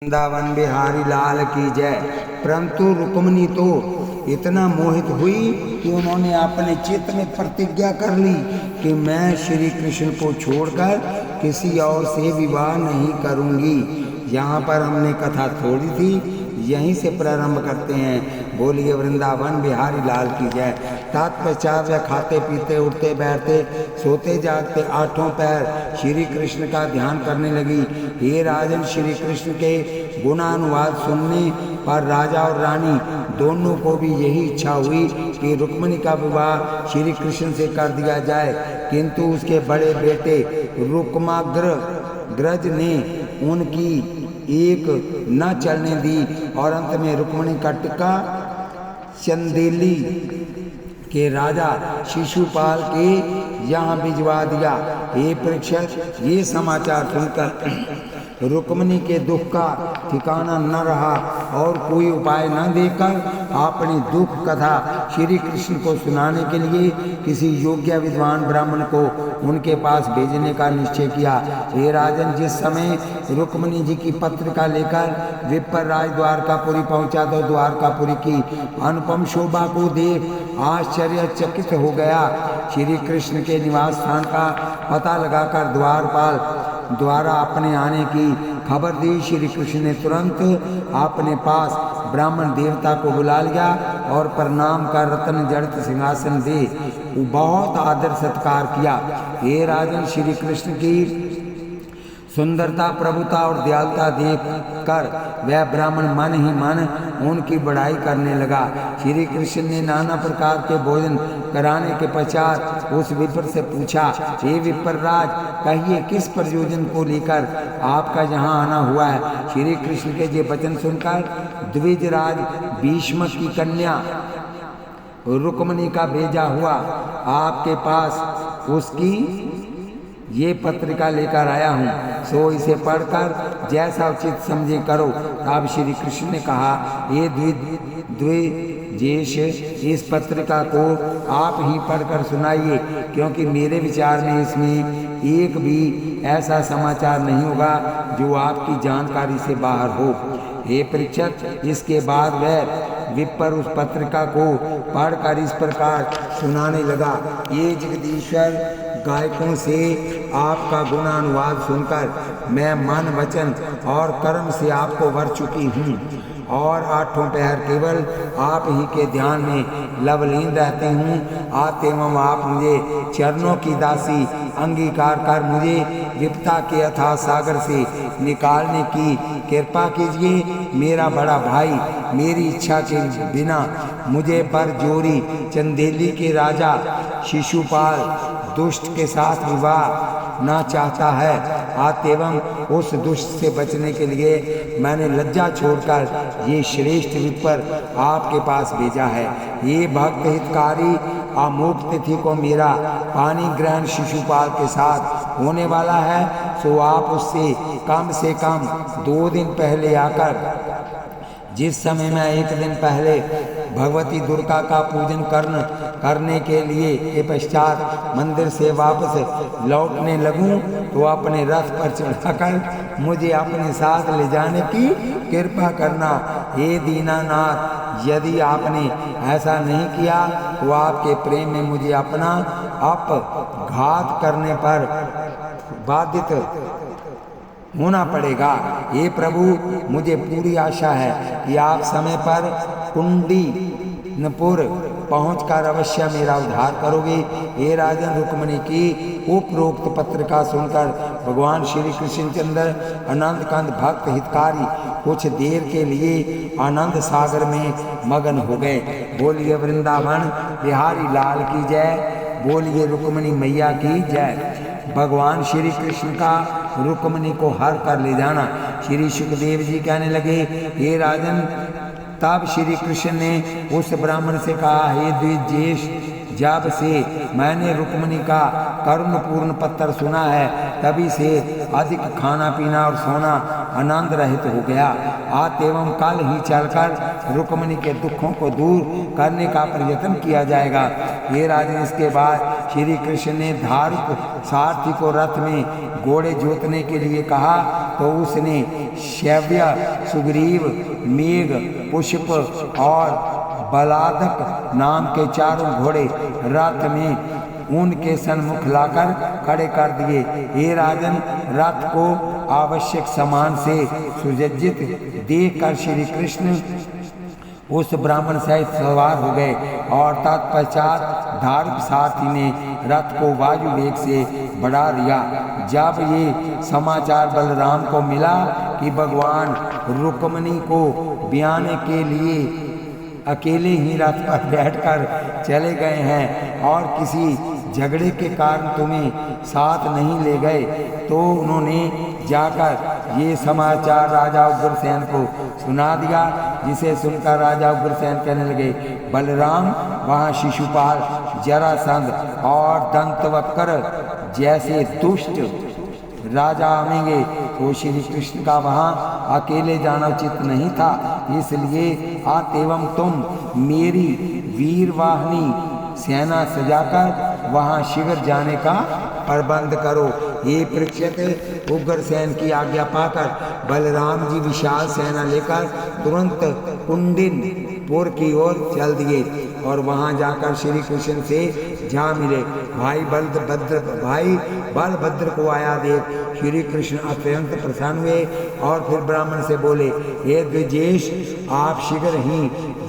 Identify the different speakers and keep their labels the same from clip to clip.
Speaker 1: वृंदावन बिहारी लाल की जय। परंतु रुक्मिणी तो इतना मोहित हुई कि उन्होंने अपने चित्त में प्रतिज्ञा कर ली कि मैं श्री कृष्ण को छोड़कर किसी और से विवाह नहीं करूंगी। यहाँ पर हमने कथा छोड़ी थी, यहीं से प्रारंभ करते हैं। बोलिए वृंदावन बिहारी लाल की जय। तत्पश्चात वे खाते पीते उठते बैठते सोते जागते आठों पैर श्री कृष्ण का ध्यान करने लगी। हे राजन, श्री कृष्ण के गुणानुवाद सुनने पर राजा और रानी दोनों को भी यही इच्छा हुई कि रुक्मिणी का विवाह श्री कृष्ण से कर दिया जाए, किंतु उसके बड़े बेटे रुक्माग्रज ने उनकी एक न चलने दी और अंत में रुक्मिणी का टिक्का चंदेली के राजा शिशुपाल के यहाँ भिजवा दिया। हे परीक्षित, ये समाचार सुनकर रुक्मिणी के दुख का ठिकाना न रहा और कोई उपाय न देकर अपनी दुख कथा श्री कृष्ण को सुनाने के लिए किसी योग्य विद्वान ब्राह्मण को उनके पास भेजने का निश्चय किया। हे राजन, जिस समय रुक्मिणी जी की पत्रिका लेकर विप्र राज द्वारकापुरी पहुंचा तो द्वारकापुरी की अनुपम शोभा को देख आश्चर्यचकित हो गया। श्री कृष्ण के निवास स्थान का पता लगाकर द्वारपाल द्वारा अपने आने की खबर दी। श्री कृष्ण ने तुरंत अपने पास ब्राह्मण देवता को बुला लिया और प्रणाम कर रत्न जड़ित सिंहासन दे बहुत आदर सत्कार किया। हे राजन, श्री कृष्ण की सुंदरता, प्रभुता और दयालुता देख कर वह ब्राह्मण मन ही मन उनकी बड़ाई करने लगा। श्री कृष्ण ने नाना प्रकार के भोजन कराने के पश्चात उस विप्र से पूछा, हे विप्रराज, कहिए किस प्रयोजन को लेकर आपका यहाँ आना हुआ है। श्री कृष्ण के ये वचन सुनकर द्विजराज भीष्म की कन्या रुक्मिणी का भेजा हुआ आपके पास उसकी ये पत्रिका लेकर आया हूँ, सो इसे पढ़कर जैसा उचित समझे करो। तब श्री कृष्ण ने कहा, ये द्विजेश, इस पत्रिका को आप ही पढ़कर सुनाइए, क्योंकि मेरे विचार में इसमें एक भी ऐसा समाचार नहीं होगा जो आपकी जानकारी से बाहर हो। हे परीक्षित, इसके बाद वह विप्र उस पत्रिका को पढ़कर इस प्रकार सुनाने लगा। ये जगदीश्वर, गायकों से आपका गुणानुवाद सुनकर मैं मन, वचन और कर्म से आपको वर चुकी हूँ और आठों पहर केवल आप ही के ध्यान में लवलीन रहते हूँ। आते एवं आप मुझे चरणों की दासी अंगीकार कर मुझे विपदा के अथाह सागर से निकालने की कृपा कीजिए। मेरा बड़ा भाई मेरी इच्छा के बिना मुझे पर जोरी चंदेली के राजा शिशुपाल दुष्ट के साथ विवाह ना चाहता है। अतएवं उस दुष्ट से बचने के लिए मैंने लज्जा छोड़कर ये श्रेष्ठ विप्र आपके पास भेजा है। ये भक्त हितकारी अमोघ तिथि को मेरा पानी ग्रहण शिशुपाल के साथ होने वाला है, सो आप उससे कम से कम 2 दिन पहले आकर, जिस समय मैं 1 दिन पहले भगवती दुर्गा का पूजन करने के लिए के पश्चात मंदिर से वापस लौटने लगूं, तो अपने रथ पर चढ़ाकर मुझे अपने साथ ले जाने की कृपा करना। हे दीनानाथ, यदि आपने ऐसा नहीं किया तो आपके प्रेम में मुझे अपना अपघात करने पर बाधित होना पड़ेगा। हे प्रभु, मुझे पूरी आशा है कि आप समय पर कुंडीनपुर पहुंचकर अवश्य मेरा उद्धार करोगे। हे राजन, रुक्मिणी की उपरोक्त पत्रिका सुनकर भगवान श्री कृष्णचंद्र आनंद कंद भक्त हितकारी कुछ देर के लिए आनंद सागर में मगन हो गए। बोलिए वृंदावन बिहारी लाल की जय। बोलिए रुक्मिणी मैया की जय। भगवान श्री कृष्ण का रुक्मिणी को हर कर ले जाना। श्री सुखदेव जी कहने लगे, हे राजन, तब श्री कृष्ण ने उस ब्राह्मण से कहा, हे द्विजेश, जब से मैंने रुक्मिणी का करुणपूर्ण पत्र सुना है, तभी से अधिक खाना पीना और सोना आनंद रहित हो गया। आज एवं कल ही चलकर रुक्मिणी के दुखों को दूर करने का प्रयत्न किया जाएगा। ये राजन, इसके बाद श्री कृष्ण ने धारुक सारथी को रथ में घोड़े जोतने के लिए कहा, तो उसने शैव्य, सुग्रीव, मेघ, पुष्प और बलादक नाम के 4 घोड़े रथ में उनके सन्मुख लाकर खड़े कर दिए। हे राजन, रथ को आवश्यक सामान से सुसज्जित देखकर श्री कृष्ण उस ब्राह्मण सहित सवार हो गए और तत्पश्चात धार्मिक सारथी ने रथ को वायु वेग से बढ़ा दिया। जब ये समाचार बलराम को मिला कि भगवान रुक्मिणी को ब्याने के लिए अकेले ही रथ पर बैठकर चले गए हैं और किसी झगड़े के कारण तुम्हें साथ नहीं ले गए, तो उन्होंने जाकर ये समाचार राजा उग्रसेन को सुना दिया, जिसे सुनकर राजा उग्रसेन कहने लगे, बलराम, वहाँ शिशुपाल, जरासंध और दंतवक्र जैसे दुष्ट राजा आवेंगे, तो श्री कृष्ण का वहाँ अकेले जाना उचित नहीं था। इसलिए अतएवं तुम मेरी वीरवाहिनी सेना सजाकर वहाँ शीघ्र जाने का प्रबंध करो। ये परीक्षित उग्रसेन की आज्ञा पाकर बलराम जी विशाल सेना लेकर तुरंत कुंडिनपुर की ओर चल दिए और वहां जाकर श्री कृष्ण से जा मिले। भाई बलभद्र को आया देख श्री कृष्ण अत्यंत प्रसन्न हुए और फिर ब्राह्मण से बोले, हे द्विजेश, आप शीघ्र ही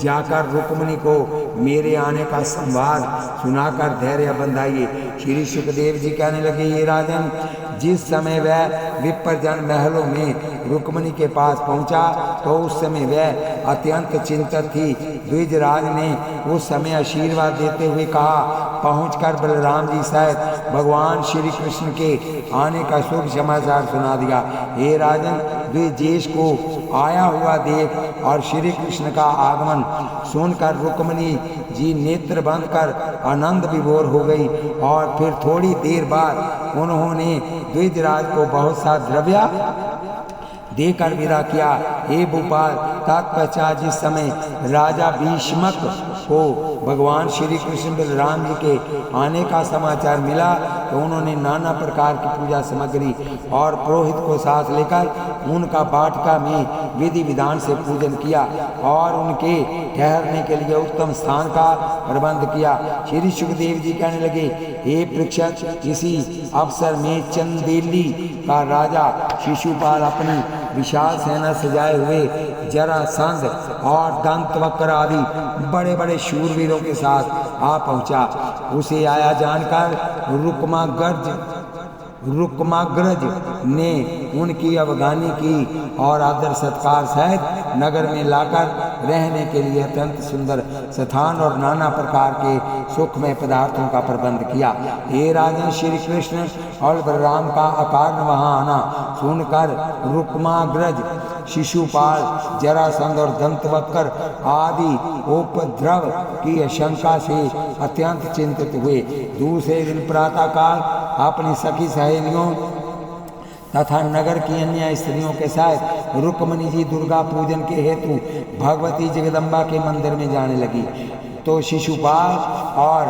Speaker 1: जाकर रुक्मिणी को मेरे आने का संवाद सुनाकर धैर्य बंधाइए। श्री सुखदेव जी कहने लगे, ये राजन, जिस समय वह विप्रजन महलों में रुक्मिणी के पास पहुंचा तो उस समय वह अत्यंत चिंतित थी। द्विजराज ने उस समय आशीर्वाद देते हुए कहा, पहुंचकर बलराम जी सहित भगवान श्री कृष्ण के आने का शुभ समाचार सुना दिया। हे राजन, द्विजेश को आया हुआ देख और श्री कृष्ण का आगमन सुनकर रुक्मिणी जी नेत्र बंद कर आनंद विभोर हो गई और फिर थोड़ी देर बाद उन्होंने द्विजराज को बहुत सा द्रव्य देकर विदा किया। हे भूपाल, तत्पश्चात जिस समय राजा भीष्मक को भगवान श्री कृष्ण बलराम जी के आने का समाचार मिला तो उन्होंने नाना प्रकार की पूजा सामग्री और पुरोहित को साथ लेकर उनका वाटिका में विधि विधान से पूजन किया और उनके ठहरने के लिए उत्तम स्थान का प्रबंध किया। श्री सुखदेव जी कहने लगे, हे परीक्षित, इसी अवसर में चंदेली का राजा शिशुपाल अपनी विशाल सेना सजाए हुए जरासंध और दंतवक्र आदि बड़े बड़े शूरवीरों के साथ आ पहुंचा। उसे आया जानकर रुक्माग्रज ने उनकी अवगानी की और आदर सत्कार सहित नगर में लाकर रहने के लिए अत्यंत सुंदर स्थान और नाना प्रकार के सुखमय पदार्थों का प्रबंध किया। हे राजन, श्री कृष्ण और बलराम का अकारण वहां आना सुनकर रुक्माग्रज, शिशुपाल, जरासंध और दंतवक्र आदि उपद्रव की आशंका से अत्यंत चिंतित हुए। दूसरे दिन प्रातःकाल अपनी सखी सहेलियों तथा नगर की अन्य स्त्रियों के साथ रुक्मिणी जी दुर्गा पूजन के हेतु भगवती जगदम्बा के मंदिर में जाने लगी। तो शिशुपाल और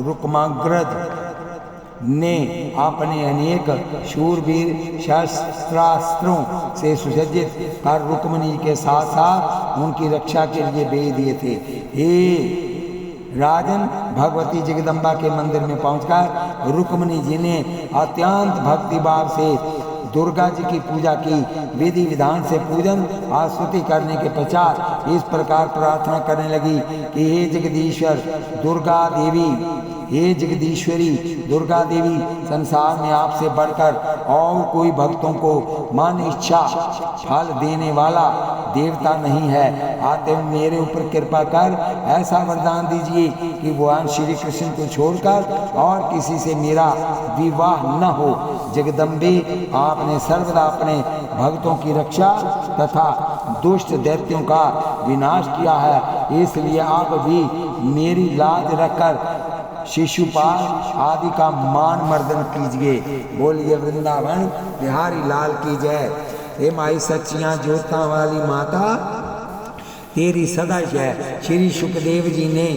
Speaker 1: रुक्माग्रज ने अपने अनेक शूरवीर शस्त्रास्त्रों से सुसज्जित कर रुक्मिणी के साथ साथ उनकी रक्षा के लिए भेज दिए थे। हे राजन, भगवती जगदम्बा के मंदिर में पहुंचकर रुक्मिणी जी ने अत्यंत भक्तिभाव से दुर्गा जी की पूजा की। विधि विधान से पूजन आस्तुति करने के पश्चात इस प्रकार प्रार्थना करने लगी कि हे जगदीश्वर दुर्गा देवी, हे जगदीश्वरी दुर्गा देवी, संसार में आपसे बढ़कर और कोई भक्तों को मन इच्छा फल देने वाला देवता नहीं है। आते मेरे ऊपर कृपा कर ऐसा वरदान दीजिए कि भगवान श्री कृष्ण को छोड़कर और किसी से मेरा विवाह न हो। जगदम्बे, आपने सर्वदा अपने भक्तों की रक्षा तथा दुष्ट दैत्यों का विनाश किया है, इसलिए आप भी मेरी लाज रखकर शिशुपाल आदि का मान मर्दन कीजिए। बोलिए वृंदावन बिहारी लाल की जय। हे माई सच्चियाँ ज्योतां वाली माता तेरी सदा जय। श्री सुखदेव जी ने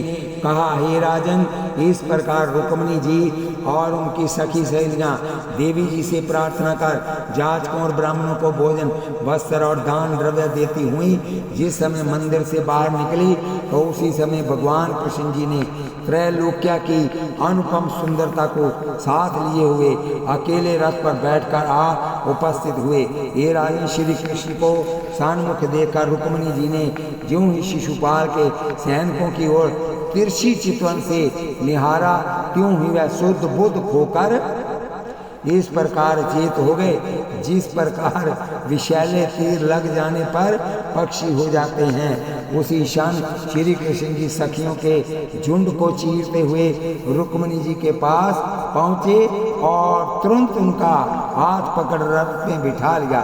Speaker 1: कहा, हे राजन, इस प्रकार रुक्मिणी जी और उनकी सखी सहेलियां देवी जी से प्रार्थना कर जाचकों और ब्राह्मणों को भोजन, वस्त्र और दान द्रव्य देती हुई जिस समय मंदिर से बाहर निकली तो उसी समय भगवान कृष्ण जी ने त्रैलोक्या की अनुपम सुंदरता को साथ लिए हुए अकेले रथ पर बैठकर आ उपस्थित हुए। ये राजन श्री कृष्ण को सन्मुख देखकर रुक्मिणी जी ने ज्यों ही शिशुपाल के सैनिकों की ओर तिरछी चितवन से निहारा त्यों ही वह शुद्ध बुद्ध होकर इस प्रकार चेत हो गए जिस प्रकार विषैले तीर लग जाने पर पक्षी हो जाते हैं। उसी क्षण श्री कृष्ण की सखियों के झुंड को चीरते हुए रुक्मिणी जी के पास पहुँचे और तुरंत उनका हाथ पकड़ रथ में बिठा लिया।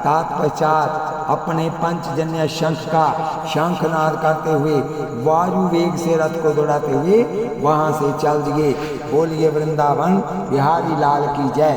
Speaker 1: तत्पश्चात अपने पंचजन्य शंख का शंखनाद करते हुए वायु वेग से रथ को दौड़ाते हुए वहां से चल दिए। बोलिए वृंदावन बिहारी लाल की जय।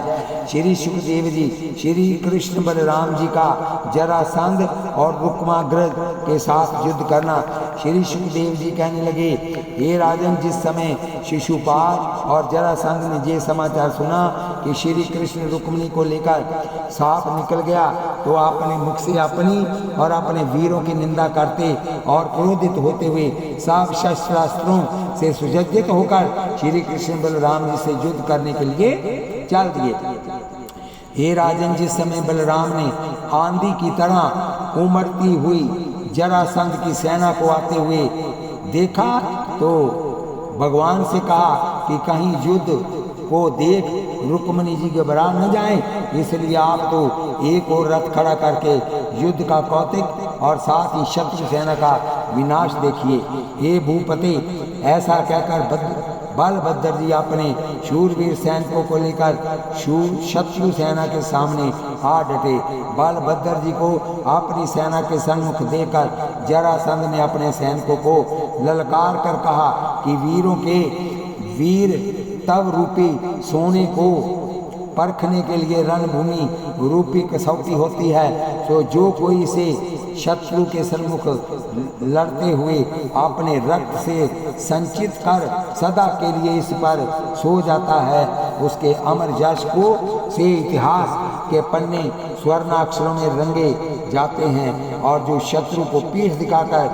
Speaker 1: श्री सुखदेव जी श्री कृष्ण बलराम जी का जरासंध और रुक्माग्रज के साथ युद्ध करना। श्री सुखदेव जी कहने लगे, हे राजन, जिस समय शिशुपाल और जरासंध ने ये समाचार सुना कि श्री कृष्ण रुक्मिणी को लेकर साफ निकल गया तो आपने मुख से अपनी और अपने वीरों की निंदा करते और क्रोधित होते हुए सब शस्त्रास्त्रों से सुसज्जित होकर श्री कृष्ण बलराम जी से युद्ध करने के लिए चल दिए। हे राजन, जिस समय बलराम ने आंधी की तरह उमड़ती हुई जरासंध की सेना को आते हुए देखा तो भगवान से कहा कि कहीं युद्ध को देख रुक्मिणी जी घबरा न जाएं, इसलिए आप तो एक और रथ खड़ा करके युद्ध का कौतिक और साथ ही शत्रु सेना का विनाश देखिए। हे भूपते, ऐसा कहकर बलभद्र जी अपने शूरवीर सैनिकों को लेकर शत्रु सेना के सामने आ डटे। बलभद्र जी को अपनी सेना के सन्मुख देखकर जरासंध ने अपने सैनिकों को ललकार कर कहा कि वीरों के वीर तव रूपी सोने को परखने के लिए रणभूमि रूपी कसौटी होती है। तो जो कोई इसे शत्रु के सन्मुख लड़ते हुए अपने रक्त से संचित कर सदा के लिए इस पर सो जाता है, उसके अमर यश को से इतिहास के पन्ने स्वर्णाक्षरों में रंगे जाते हैं। और जो शत्रु को पीठ दिखाकर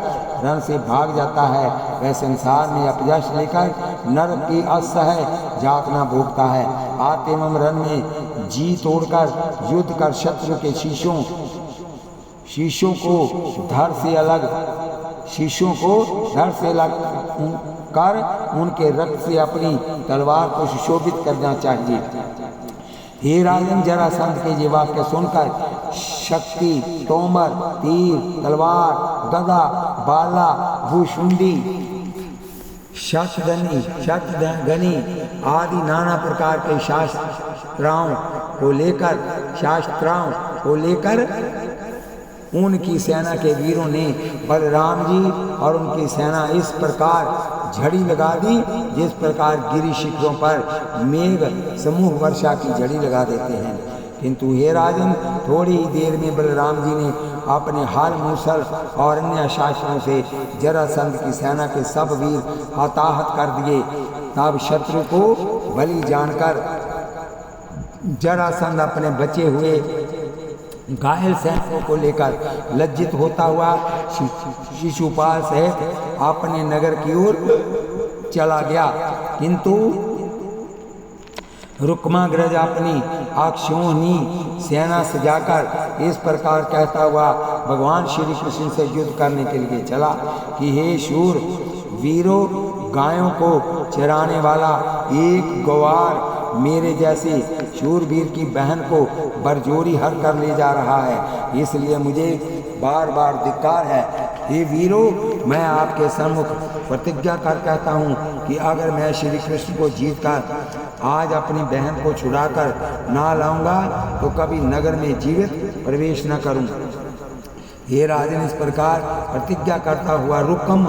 Speaker 1: रण से भाग जाता है वह संसार में अपयश लेकर नरक की असह्य यातना भोगता है। आत्मम रण में जी तोड़कर युद्ध कर शत्रु के शीशों को धड़ से अलग कर उनके रक्त से अपनी तलवार को सुशोभित करना चाहिए। हे राजन, जरासंध के ये वाक्य सुनकर शक्ति, तोमर, तीर, तलवार, गदा, बाला, भूषुंडी, शतगनी आदि नाना प्रकार के शास्त्राओं को लेकर उनकी सेना के वीरों ने बलराम जी और उनकी सेना इस प्रकार झड़ी लगा दी जिस प्रकार गिरी शिखरों पर मेघ समूह वर्षा की झड़ी लगा देते हैं। किंतु हे राजन, थोड़ी ही देर में बलराम जी ने अपने हल, मूसल और अन्य शास्त्रों से जरासंध की सेना के सब वीर हताहत कर दिए। तब शत्रु को बलि जानकर जरासंध अपने बचे हुए घायल सैनिकों को लेकर लज्जित होता हुआ शिशुपाल सहित अपने नगर की ओर चला गया। किंतु रुक्माग्रज अपनी अक्षोहिणी सेना सजाकर इस प्रकार कहता हुआ भगवान श्री कृष्ण से युद्ध करने के लिए चला कि हे शूर वीरों, गायों को चराने वाला एक गवार मेरे जैसे शूरवीर की बहन को बरजोरी हर कर ले जा रहा है, इसलिए मुझे बार बार धिक्कार है। हे वीरों, मैं आपके सम्मुख प्रतिज्ञा कर कहता हूँ कि अगर मैं श्री कृष्ण को जीतकर आज अपनी बहन को छुड़ाकर ना लाऊंगा तो कभी नगर में जीवित प्रवेश न करूं। हे राजन, इस प्रकार प्रतिज्ञा करता हुआ रुकम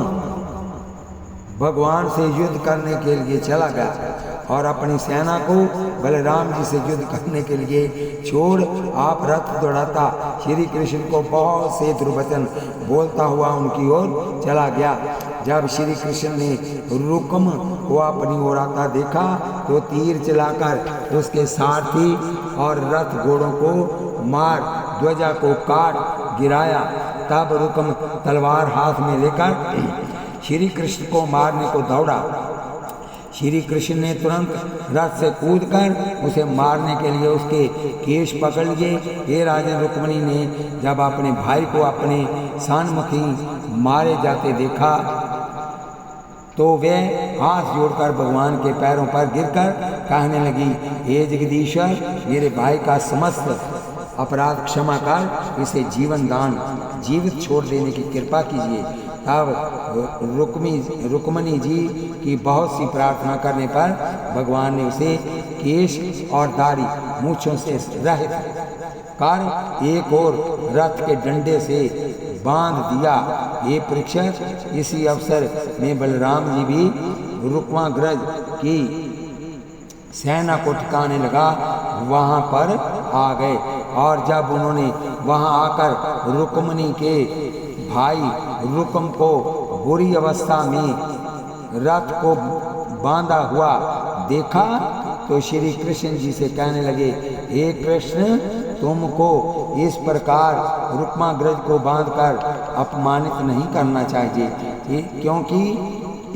Speaker 1: भगवान से युद्ध करने के लिए चला गया और अपनी सेना को बलराम जी से युद्ध करने के लिए छोड़ आप रथ दौड़ाता श्री कृष्ण को बहुत से दुर्वचन बोलता हुआ उनकी ओर चला गया। जब श्री कृष्ण ने रुक्म को अपनी ओर आता देखा तो तीर चलाकर उसके सारथी और रथ घोड़ों को मार ध्वजा को काट गिराया। तब रुक्म तलवार हाथ में लेकर श्री कृष्ण को मारने को दौड़ा। श्री कृष्ण ने तुरंत रथ से कूदकर उसे मारने के लिए उसके केश पकड़ लिए। हे राजन, रुक्मिणी ने जब अपने भाई को अपने सन्मुखी मारे जाते देखा तो वे हाथ जोड़कर भगवान के पैरों पर गिरकर कहने लगी, हे जगदीश्वर, मेरे भाई का समस्त अपराध क्षमा कर, इसे जीवन दान जीवित छोड़ देने की कृपा कीजिए। तब रुक्मिणी जी की बहुत सी प्रार्थना करने पर भगवान ने उसे केश और दाढ़ी मूंछों से रहित कर एक और रथ के डंडे से बांध दिया। ये परीक्षक, इसी अवसर में बलराम जी भी रुक्माग्रज की सेना को ठिकाने लगा वहां पर आ गए। और जब उन्होंने वहां आकर रुक्मिणी के भाई रुक्म को बुरी अवस्था में रथ को बांधा हुआ देखा तो श्री कृष्ण जी से कहने लगे, हे कृष्ण, तुमको इस प्रकार रुक्माग्रज को बांधकर अपमानित नहीं करना चाहिए, क्योंकि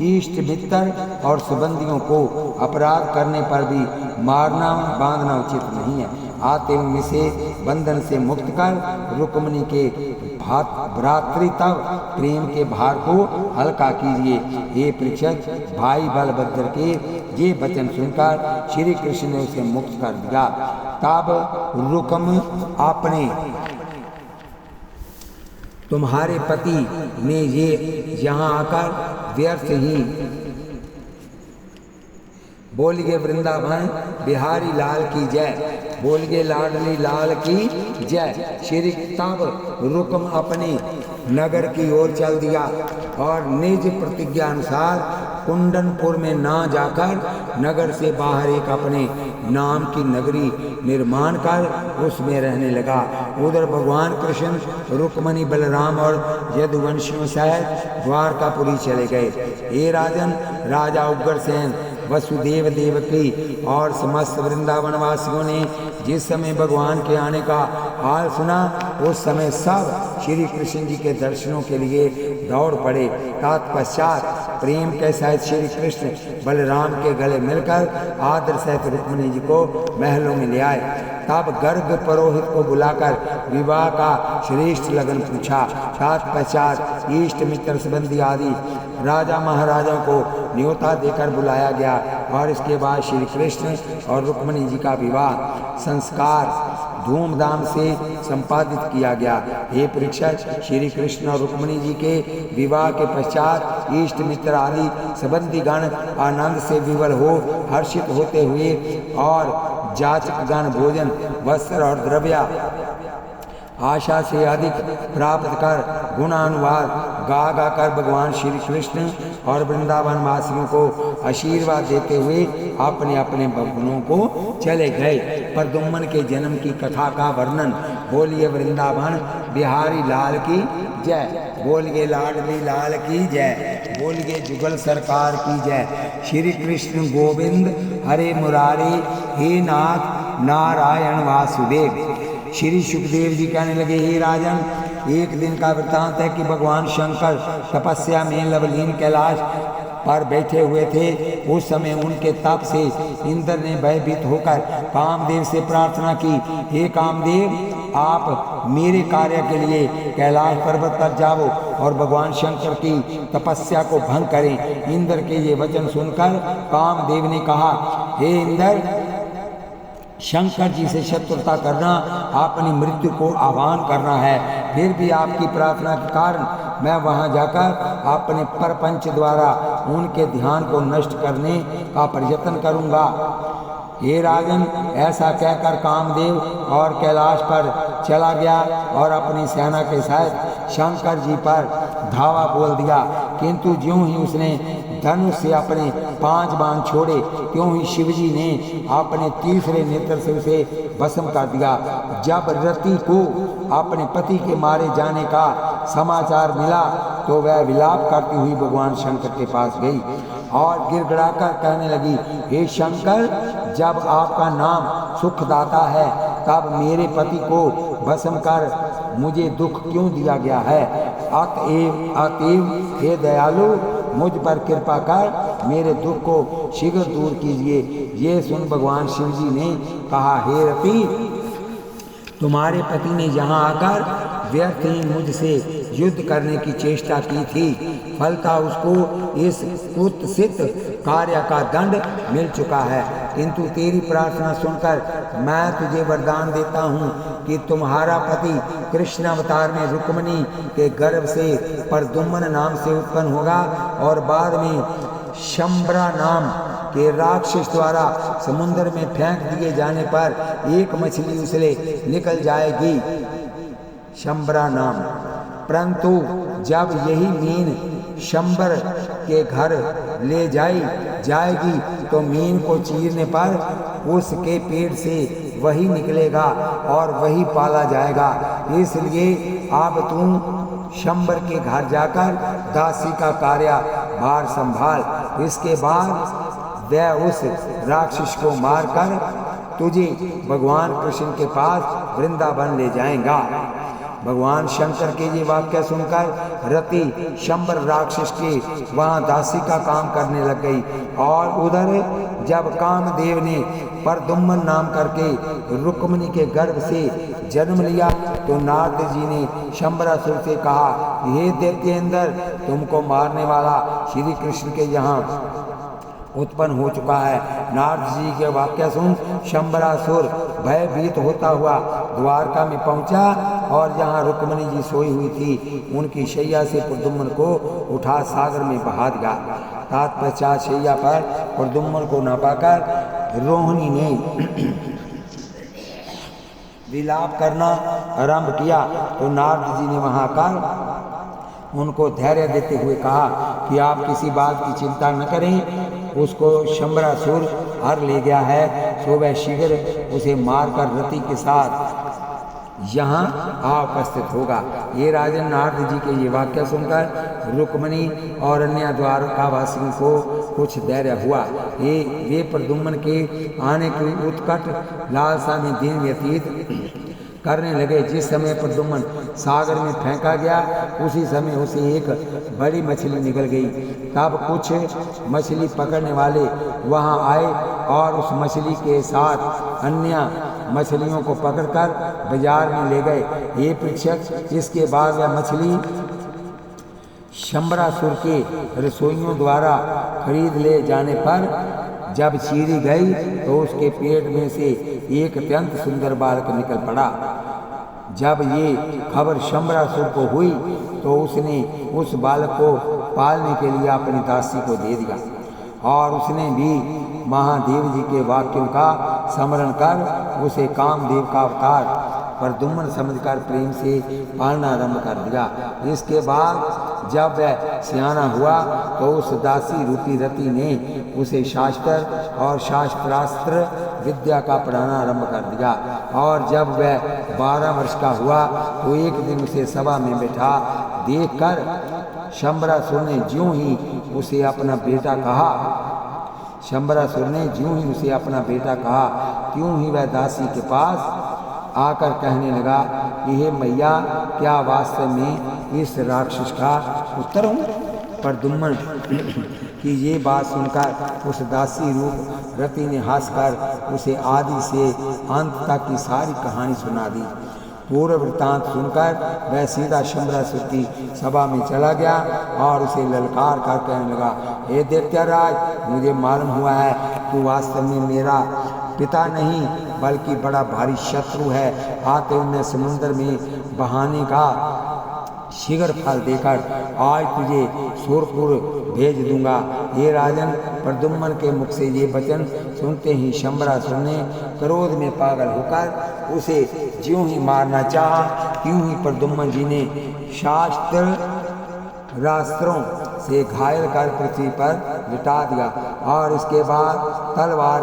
Speaker 1: इष्ट मित्र और संबंधियों को अपराध करने पर भी मारना बांधना उचित नहीं है। आते हुए इसे बंधन से मुक्त कर रुक्मिणी के भ्रातृत्व प्रेम के भार को हल्का कीजिए। हे परीक्षक, भाई बलभद्र के ये वचन सुनकर श्री कृष्ण ने उसे मुक्त कर दिया। तब रुक्म अपने तुम्हारे पति ने ये यहाँ आकर व्यर्थ ही बोल गए वृंदावन बिहारी लाल की जय, बोल गए लाडली लाल की जय। श्री तब रुक्म अपने नगर की ओर चल दिया और निज प्रतिज्ञा अनुसार कुंडनपुर में ना जाकर नगर से बाहर एक अपने नाम की नगरी निर्माण कर उसमें रहने लगा। उधर भगवान कृष्ण रुक्मिणी बलराम और यदुवंशियों सहित द्वारकापुरी चले गए। हे राजन, राजा उग्रसेन, वसुदेव देवकी और समस्त वृंदावन वासियों ने जिस समय भगवान के आने का हाल सुना उस समय सब श्री कृष्ण जी के दर्शनों के लिए दौड़ पड़े। तत्पश्चात प्रेम के सहित श्री कृष्ण बलराम के गले मिलकर आदर सहित रुक्मिणी जी को महलों में ले आए। तब गर्ग पुरोहित को बुलाकर विवाह का श्रेष्ठ लगन पूछा। तत्पश्चात इष्ट मित्र संबंधी आदि राजा महाराजाओं को न्योता देकर बुलाया गया और इसके बाद श्री कृष्ण और रुक्मिणी जी का विवाह संस्कार धूमधाम से संपादित किया गया। हे परीक्षक, श्री कृष्ण और रुक्मिणी जी के विवाह के पश्चात इष्ट मित्र आदि संबंधी गण आनंद से विवल हो हर्षित होते हुए और जाचक गण भोजन वस्त्र और द्रव्य आशा से अधिक प्राप्त कर गुणानुवाद गा गा कर भगवान श्री कृष्ण और वृंदावन वासियों को आशीर्वाद देते हुए अपने अपने भवनों को चले गए। प्रद्युम्न के जन्म की कथा का वर्णन। बोलिए वृंदावन बिहारी लाल की जय, बोलिए लाडली लाल की जय, बोलिए जुगल सरकार की जय। श्री कृष्ण गोविंद हरे मुरारी, हे नाथ नारायण वासुदेव। श्री सुखदेव जी कहने लगे, हे राजन, एक दिन का वृत्तांत है कि भगवान शंकर तपस्या में लवलीन कैलाश पर बैठे हुए थे। उस समय उनके तप से इंद्र ने भयभीत होकर कामदेव से प्रार्थना की, हे कामदेव, आप मेरे कार्य के लिए कैलाश पर्वत पर जाओ और भगवान शंकर की तपस्या को भंग करें। इंद्र के ये वचन सुनकर कामदेव ने कहा, हे इंद्र, शंकर जी से शत्रुता करना अपनी मृत्यु को आह्वान करना है। फिर भी आपकी प्रार्थना के कारण मैं वहां जाकर अपने परपंच द्वारा उनके ध्यान को नष्ट करने का प्रयत्न करूंगा। हे राजन, ऐसा कहकर कामदेव और कैलाश पर चला गया और अपनी सेना के साथ शंकर जी पर धावा बोल दिया। किंतु ज्यों ही उसने धनुष से अपने 5 बाण छोड़े त्यों ही शिवजी ने अपने तीसरे नेत्र से उसे भस्म कर दिया। जब रति को अपने पति के मारे जाने का समाचार मिला तो वह विलाप करती हुई भगवान शंकर के पास गई और गिड़गिड़ाकर कहने लगी, हे शंकर, जब आपका नाम सुखदाता है तब मेरे पति को भस्म कर मुझे दुख क्यों दिया गया है? अतएव हे दयालु, मुझ पर कृपा कर मेरे दुख को शीघ्र दूर कीजिए। ये सुन भगवान शिव जी ने कहा, हे रति, तुम्हारे पति ने यहाँ आकर व्यर्थ ही मुझसे युद्ध करने की चेष्टा की थी, फलतः उसको इस कुत्सित कार्य का दंड मिल चुका है। किंतु तेरी प्रार्थना सुनकर मैं तुझे वरदान देता हूँ कि तुम्हारा पति कृष्ण अवतार में रुक्मिणी के गर्भ से प्रद्युम्न नाम से उत्पन्न होगा और बाद में शंबरा नाम के राक्षस द्वारा समुद्र में फेंक दिए जाने पर एक मछली उसले निकल जाएगी, शंबरा नाम। परंतु जब यही मीन शंबर के घर ले जाएगी तो मीन को चीरने पर उसके पेट से वही निकलेगा और वही पाला जाएगा। इसलिए अब तुम शंबर के घर जाकर दासी का कार्य भार संभाल। इसके बाद वह उस राक्षस को मारकर तुझे भगवान कृष्ण के पास वृंदावन ले जाएगा। भगवान शंकर के ये वाक्य सुनकर रति शंबर राक्षस के वहाँ दासी का काम करने लग गई और उधर जब कामदेव ने प्रद्युम्न नाम करके रुक्मिणी के गर्भ से जन्म लिया तो नारद जी ने शंबरासुर से कहा, हे दैत्येंद्र, तुमको मारने वाला श्री कृष्ण के यहाँ उत्पन्न हो चुका है। नारद जी के वाक्य सुन शंबरासुर भयभीत होता हुआ द्वारका में पहुंचा और जहां रुक्मिणी जी सोई हुई थी उनकी शैया से प्रद्युम्न को उठा सागर में बहा दिया। तत्पश्चात शैया पर प्रद्युम्न को न पाकर रोहिणी ने विलाप करना आरंभ किया तो नारद जी ने वहां कर उनको धैर्य देते हुए कहा कि आप किसी बात की चिंता न करें, उसको शंबरासुर हर ले गया है, सो वह शीघ्र उसे मारकर रति के साथ यहाँ आ उपस्थित होगा। ये राजन नारद जी के ये वाक्य सुनकर रुक्मिणी और अन्य द्वारकावासियों को कुछ धैर्य हुआ। वे प्रद्युम्न के आने की उत्कट लालसा में दिन व्यतीत करने लगे। जिस समय प्रद्युम्न सागर में फेंका गया उसी समय उसे एक बड़ी मछली निकल गई। तब कुछ मछली पकड़ने वाले वहां आए और उस मछली के साथ अन्य मछलियों को पकड़कर बाजार में ले गए। ये परीक्षक, इसके बाद वह मछली शंबरासुर के रसोइयों द्वारा खरीद ले जाने पर जब चीरी गई तो उसके पेट में से एक अत्यंत सुंदर बालक निकल पड़ा। जब ये खबर शंबरासुर को हुई तो उसने उस बालक को पालने के लिए अपनी दासी को दे दिया और उसने भी महादेव जी के वाक्यों का स्मरण कर उसे कामदेव का अवतार प्रद्युम्न समझकर प्रेम से पालना आरंभ कर दिया। इसके बाद जब वह सियाना हुआ तो उस दासी रूपी रति ने उसे शास्त्र और शास्त्रास्त्र विद्या का पढ़ाना आरंभ कर दिया और जब वह 12 वर्ष का हुआ तो एक दिन उसे सभा में बैठा देखकर शंबरासुर ने ज्यों ही उसे अपना बेटा कहा त्यों ही वह दासी के पास आकर कहने लगा कि हे मैया, क्या वास्तव में इस राक्षस का उत्तर हूँ? प्रद्युम्न की ये बात सुनकर उस दासी रूप रति ने हंसकर उसे आदि से अंत तक की सारी कहानी सुना दी। पूर्व वृत्तांत सुनकर वह सीधा शंबरासुर की सभा में चला गया और उसे ललकार कर कहने लगा, हे दैत्यराज, मुझे मालूम हुआ है तू वास्तव में मेरा पिता नहीं बल्कि बड़ा भारी शत्रु है। आते हुए समुद्र में बहाने का शीघ्र फल देकर आज तुझे सूरपुर भेज दूंगा। ये राजन, प्रद्युम्न के मुख से ये वचन सुनते ही शंबरासुर ने क्रोध में पागल होकर उसे ज्यों ही मारना चाहा त्यों ही प्रद्युम्न जी ने रास्त्रों से घायल कर पृथ्वी पर लिटा दिया और इसके बाद तलवार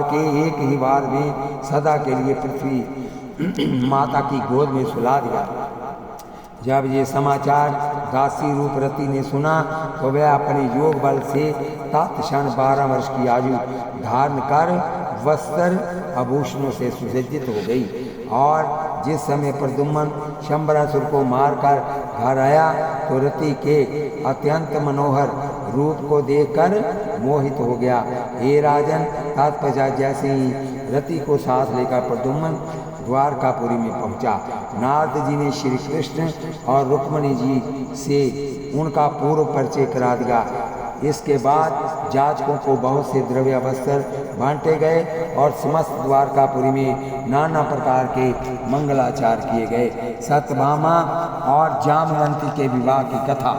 Speaker 1: के एक ही बार में सदा के लिए पृथ्वी माता की गोद में सुला दिया। जब ये समाचार दासी रूप रति ने सुना तो वह अपने योग बल से तत्क्षण 12 वर्ष की आयु धारण कर वस्त्र आभूषणों से सुसज्जित हो गई। और जिस समय प्रद्युम्न शंबरासुर को मारकर घर आया तो रति के अत्यंत मनोहर रूप को देखकर मोहित हो गया। हे राजन, तत्पश्चात जैसे ही रति को साथ लेकर प्रद्युम्न द्वारकापुरी में पहुंचा, नारद जी ने श्री कृष्ण और रुक्मणी जी से उनका पूर्व परिचय करा दिया। इसके बाद जाजकों को बहुत से द्रव्य वस्त्र बांटे गए और समस्त द्वारकापुरी में नाना प्रकार के मंगलाचार किए गए। सत्यभामा और जामवंती के विवाह की कथा।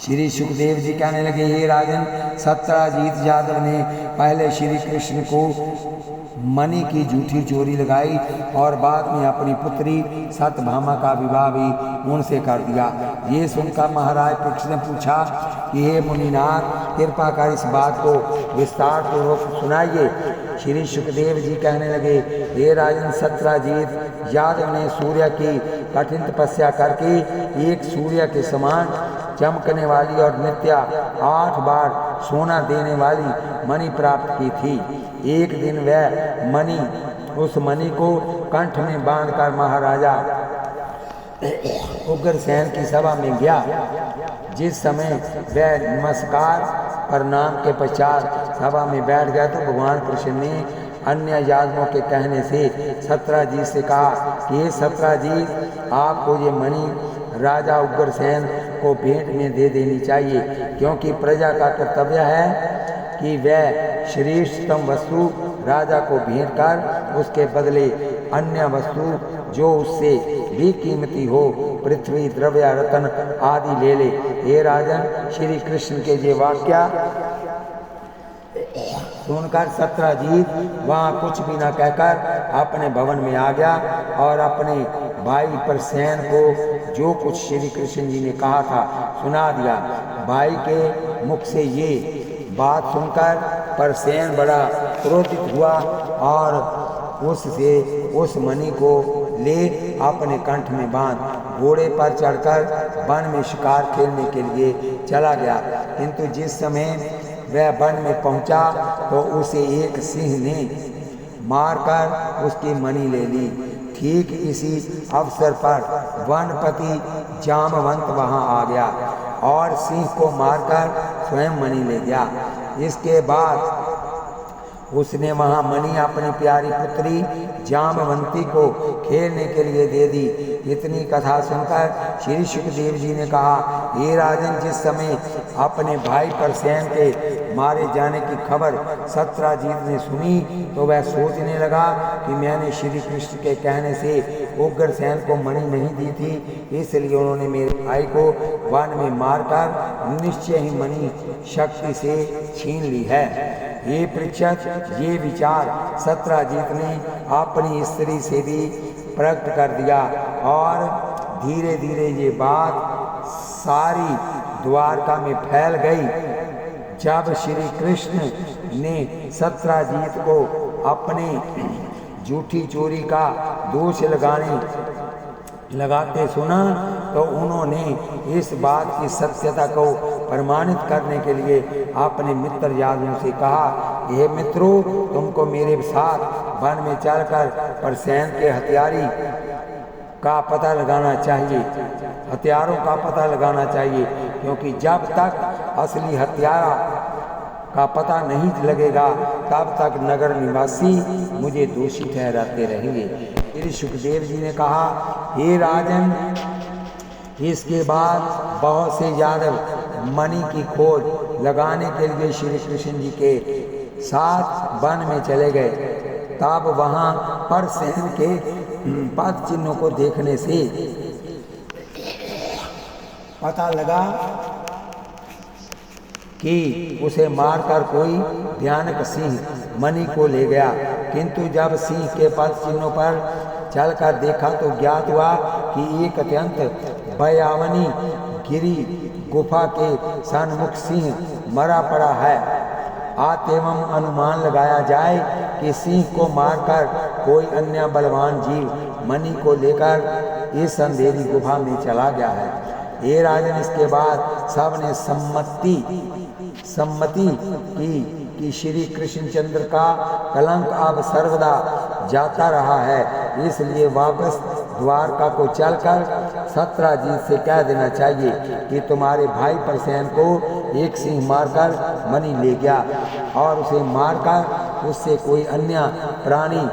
Speaker 1: श्री सुखदेव जी कहने लगे, हे राजन, सत्यजीत यादव ने पहले श्री कृष्ण को मणि की झूठी चोरी लगाई और बाद में अपनी पुत्री सत्यभामा का विवाह भी उनसे कर दिया। ये सुनकर महाराज परीक्षित ने पूछा कि हे मुनिनाथ, कृपा कर इस बात को विस्तार पूर्वक सुनाइए। श्री सुखदेव जी कहने लगे, हे राजन, सत्यजीत यादव ने सूर्य की कठिन तपस्या करके एक सूर्य के समान चमकने वाली और नित्य 8 बार सोना देने वाली मणि प्राप्त की थी। एक दिन वह उस मणि को कंठ में बांधकर महाराजा उग्रसेन की सभा में गया। जिस समय वह नमस्कार प्रणाम के पश्चात सभा में बैठ गया तो भगवान कृष्ण ने अन्य यादवों के कहने से सत्यजीत से कहा कि हे सत्यजीत, आपको ये मणि राजा उग्रसेन को भेंट में दे देनी चाहिए, क्योंकि प्रजा का कर्तव्य है कि वह श्रेष्ठतम वस्तु राजा को भेंट कर उसके बदले अन्य वस्तु जो उससे भी कीमती हो, पृथ्वी, द्रव्य, रत्न आदि ले ले। हे राजन, श्री कृष्ण के ये वाक्य सुनकर सत्यजीत वहाँ कुछ भी न कहकर अपने भवन में आ गया और अपने भाई प्रसेन को जो कुछ श्री कृष्ण जी ने कहा था सुना दिया। भाई के मुख से ये बात सुनकर प्रसेन बड़ा क्रोधित हुआ और उससे उस मणि को ले अपने कंठ में बांध घोड़े पर चढ़कर वन में शिकार खेलने के लिए चला गया। किंतु जिस समय वह वन में पहुंचा तो उसे एक सिंह ने मारकर उसकी मणि ले ली। ठीक इसी अवसर पर वनपति जामवंत वहां आ गया और सिंह को मारकर स्वयं मणि ले गया। इसके बाद उसने वहां मणि अपनी प्यारी पुत्री जामवंती को खेलने के लिए दे दी। इतनी कथा सुनकर श्री सुखदेव जी ने कहा, हे राजन, जिस समय अपने भाई प्रसेन के मारे जाने की खबर सत्यजीत ने सुनी तो वह सोचने लगा कि मैंने श्री कृष्ण के कहने से उग्रसेन को मणि नहीं दी थी, इसलिए उन्होंने मेरे भाई को वन में मारकर निश्चय ही मणि शक्ति से छीन ली है। ये परीक्षक, ये विचार सत्यजीत ने अपनी स्त्री से भी प्रकट कर दिया और धीरे धीरे ये बात सारी द्वारका में फैल गई। जब श्री कृष्ण ने सत्यजीत को अपने झूठी चोरी का दोष लगाते सुना तो उन्होंने इस बात की सत्यता को प्रमाणित करने के लिए अपने मित्र यादवों से कहा, हे मित्रों, तुमको मेरे साथ वन में चलकर प्रसेन के का पता लगाना चाहिए, हथियारों का पता लगाना चाहिए, क्योंकि जब तक असली हथियारा का पता नहीं लगेगा तब तक नगर निवासी मुझे दोषी ठहराते रहेंगे। श्री सुखदेव जी ने कहा, हे राजन, इसके बाद बहुत से यादव मणि की खोज लगाने के लिए श्री कृष्ण जी के साथ वन में चले गए। तब वहां प्रसेन के पद चिन्हों को देखने से पता लगा कि उसे मारकर कोई भयानक सिंह मणि को ले गया। किंतु जब सिंह के पद चिन्हों पर चलकर देखा तो ज्ञात हुआ कि एक अत्यंत भयावनी गिरी गुफा के सन्मुख सिंह मरा पड़ा है। अतएव अनुमान लगाया जाए कि सिंह को मारकर कोई अन्य बलवान जीव मणि को लेकर इस अंधेरी गुफा में चला गया है। हे राजन, इसके बाद सबने सम्मति की कि श्री कृष्णचंद्र का कलंक अब सर्वदा जाता रहा है, इसलिए वापस द्वारका को चलकर सत्राजीत से कह देना चाहिए कि तुम्हारे भाई प्रसेन को एक सिंह मारकर मणि ले गया और उसे मारकर उससे कोई अन्य प्राणी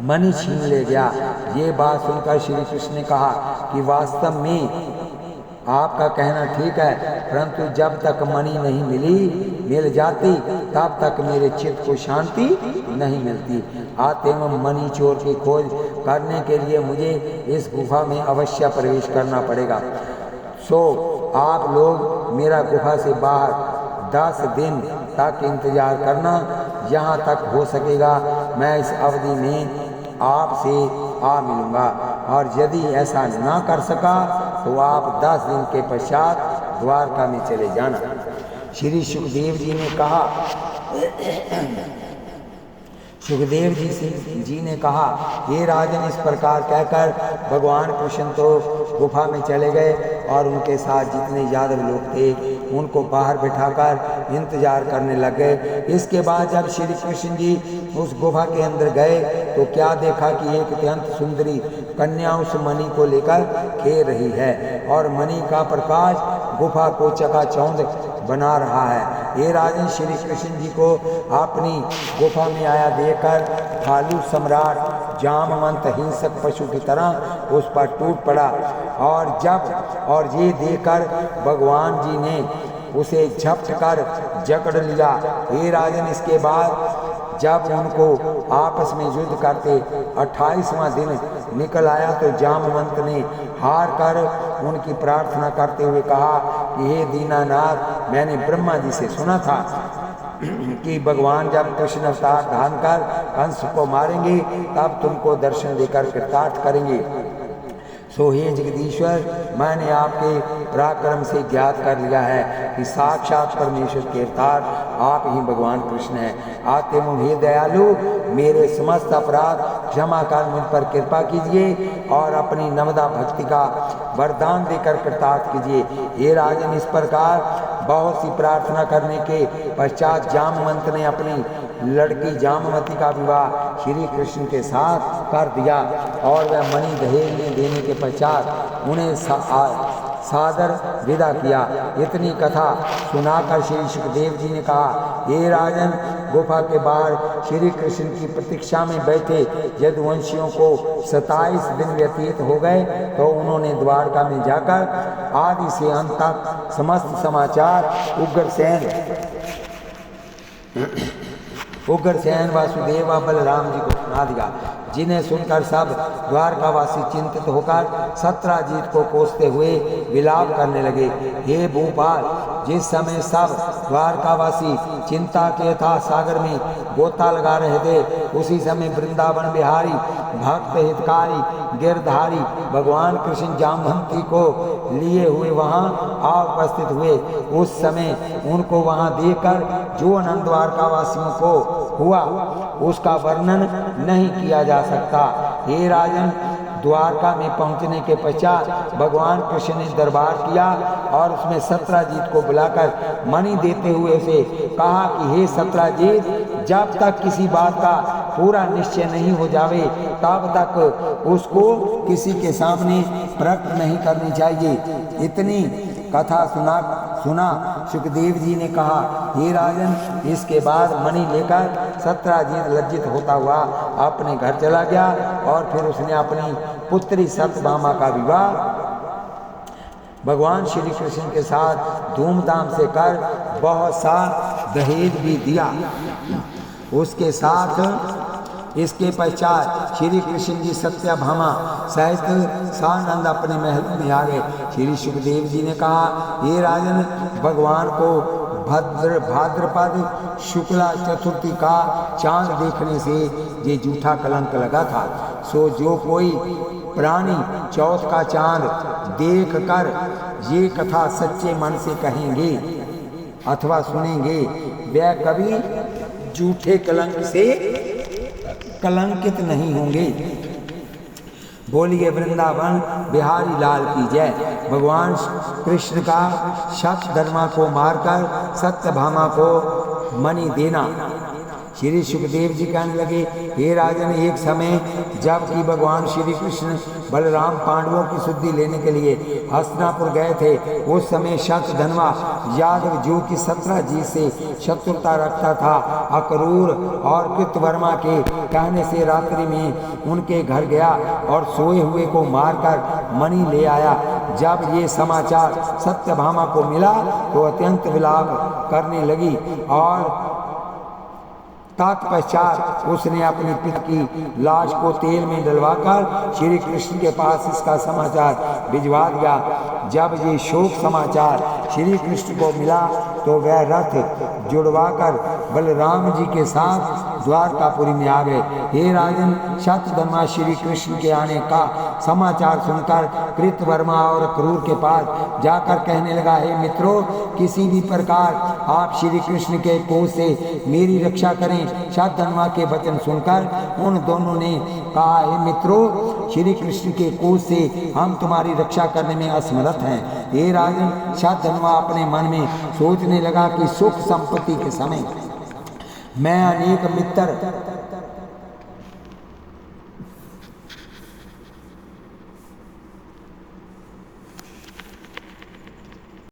Speaker 1: मणि छीन ले गया। ये बात सुनकर श्री कृष्ण ने कहा कि वास्तव में आपका कहना ठीक है, परंतु जब तक मणि नहीं मिल जाती तब तक मेरे चित्त को शांति नहीं मिलती। अतएव मणि चोर की खोज करने के लिए मुझे इस गुफा में अवश्य प्रवेश करना पड़ेगा। सो आप लोग मेरा गुफा से बाहर 10 दिन तक इंतजार करना। यहाँ तक हो सकेगा मैं इस अवधि में आपसे आ मिलूँगा, और यदि ऐसा ना कर सका तो आप 10 दिन के पश्चात द्वारका में चले जाना। श्री सुखदेव जी ने कहा हे राजन, इस प्रकार कहकर भगवान कृष्ण तो गुफा में चले गए और उनके साथ जितने यादव लोग थे उनको बाहर बिठाकर इंतजार करने लग गए। इसके बाद जब श्री कृष्ण जी उस गुफा के अंदर गए तो क्या देखा कि एक अत्यंत सुंदरी कन्या उस मणि को लेकर खेल रही है और मणि का प्रकाश गुफा को चकाचौंध बना रहा है। हे राजन, श्री कृष्ण जी को अपनी गुफा में आया देखकर भालू सम्राट जामवंत हिंसक पशु की तरह उस पर टूट पड़ा, और ये देखकर भगवान जी ने उसे झपट कर जकड़ लिया। हे राजन, इसके बाद जब उनको आपस में युद्ध करते 28वां दिन निकल आया तो जामवंत ने हार कर उनकी प्रार्थना करते हुए कहा कि हे दीनानाथ, मैंने ब्रह्मा जी से सुना था कि भगवान जब कृष्ण अवतार धारण कर कंस को मारेंगे तब तुमको दर्शन देकर कृतार्थ करेंगे। सो हे जगदीश्वर, मैंने आपके पराक्रम से ज्ञात कर लिया है कि साक्षात परमेश्वर के अवतार आप ही भगवान कृष्ण हैं। आते हे दयालु, मेरे समस्त अपराध क्षमा कर मुझ पर कृपा कीजिए और अपनी नवदा भक्ति का वरदान देकर कृतार्थ कीजिए। हे राजन, इस प्रकार बहुत सी प्रार्थना करने के पश्चात जामवंत ने अपनी लड़की जामवती का विवाह श्री कृष्ण के साथ कर दिया और वह मणि दहेज में देने के पश्चात उन्हें सादर विदा किया। इतनी कथा सुनाकर श्री सुखदेव जी ने कहा, हे राजन, गुफा के बाहर श्री कृष्ण की प्रतीक्षा में बैठे यदुवंशियों को 27 दिन व्यतीत हो गए तो उन्होंने द्वारका में जाकर आदि से अंत तक समस्त समाचार उग्रसेन वासुदेव व बलराम जी को सुना दिया, जिन्हें सुनकर सब द्वारकावासी चिंतित होकर सत्राजीत को कोसते हुए विलाप करने लगे। हे भूपाल, जिस समय सब द्वारकावासी चिंता के अथाह सागर में गोता लगा रहे थे, उसी समय वृंदावन बिहारी भक्त हितकारी गिरधारी भगवान कृष्ण जामवंती को लिए हुए वहां आ उपस्थित हुए। उस समय उनको वहां देखकर जो आनंद द्वारकावासियों को हुआ उसका वर्णन नहीं किया जा सकता। हे राजन, द्वारका में पहुंचने के पश्चात भगवान कृष्ण ने दरबार किया और उसमें सत्राजीत को बुलाकर मणि देते हुए उसे कहा कि हे सत्राजीत, जब तक किसी बात का पूरा निश्चय नहीं हो जावे तब तक उसको किसी के सामने प्रकट नहीं करनी चाहिए। इतनी कथा सुना सुखदेव जी ने कहा, हे राजन, इसके बाद मणि लेकर सत्राजीत लज्जित होता हुआ अपने घर चला गया और फिर उसने अपनी पुत्री सत्यभामा का विवाह भगवान श्री कृष्ण के साथ धूमधाम से कर बहुत सा दहेज भी दिया। उसके साथ इसके पश्चात श्री कृष्ण जी सत्यभामा सहित सानंद अपने महल में आ गए। श्री सुखदेव जी ने कहा, हे राजन, भगवान को भाद्रपद शुक्ला चतुर्थी का चांद देखने से ये झूठा कलंक लगा था। सो जो कोई प्राणी चौथ का चांद देख कर ये कथा सच्चे मन से कहेंगे अथवा सुनेंगे, वह कभी झूठे कलंक से कलंकित नहीं होंगे। बोलिए वृंदावन बिहारी लाल की जय। भगवान कृष्ण का शतधर्मा को मारकर सत्यभामा को मणि देना। श्री सुखदेव जी कहने लगे, हे राजन, एक समय जबकि भगवान श्री कृष्ण बलराम पांडवों की शुद्धि लेने के लिए हस्तिनापुर गए थे, उस समय शतधन्वा यादव जो कि 17 जी से शत्रुता रखता था, अक्रूर और कृतवर्मा के कहने से रात्रि में उनके घर गया और सोए हुए को मारकर मणि ले आया। जब ये समाचार सत्यभामा को मिला तो अत्यंत विलाप करने लगी और तत्पश्चात उसने अपने पिता की लाश को तेल में डलवाकर श्री कृष्ण के पास इसका समाचार भिजवा दिया। जब ये शोक समाचार श्री कृष्ण को मिला तो वह रथ जुड़वाकर बलराम जी के साथ द्वारकापुरी में आ गए। हे राजन, शतधन्वा श्री कृष्ण के आने का समाचार सुनकर कृतवर्मा और क्रूर के पास जाकर कहने लगा, हे मित्रों, किसी भी प्रकार आप श्री कृष्ण के कोष से मेरी रक्षा करें। शतधन्वा के वचन सुनकर उन दोनों ने कहा, हे मित्रों, श्री कृष्ण के कोष से हम तुम्हारी रक्षा करने में असमर्थ हैं। हे राजन, शतधन्वा अपने मन में सोचने लगा कि सुख संपत्ति के समय मैं अनेक मित्र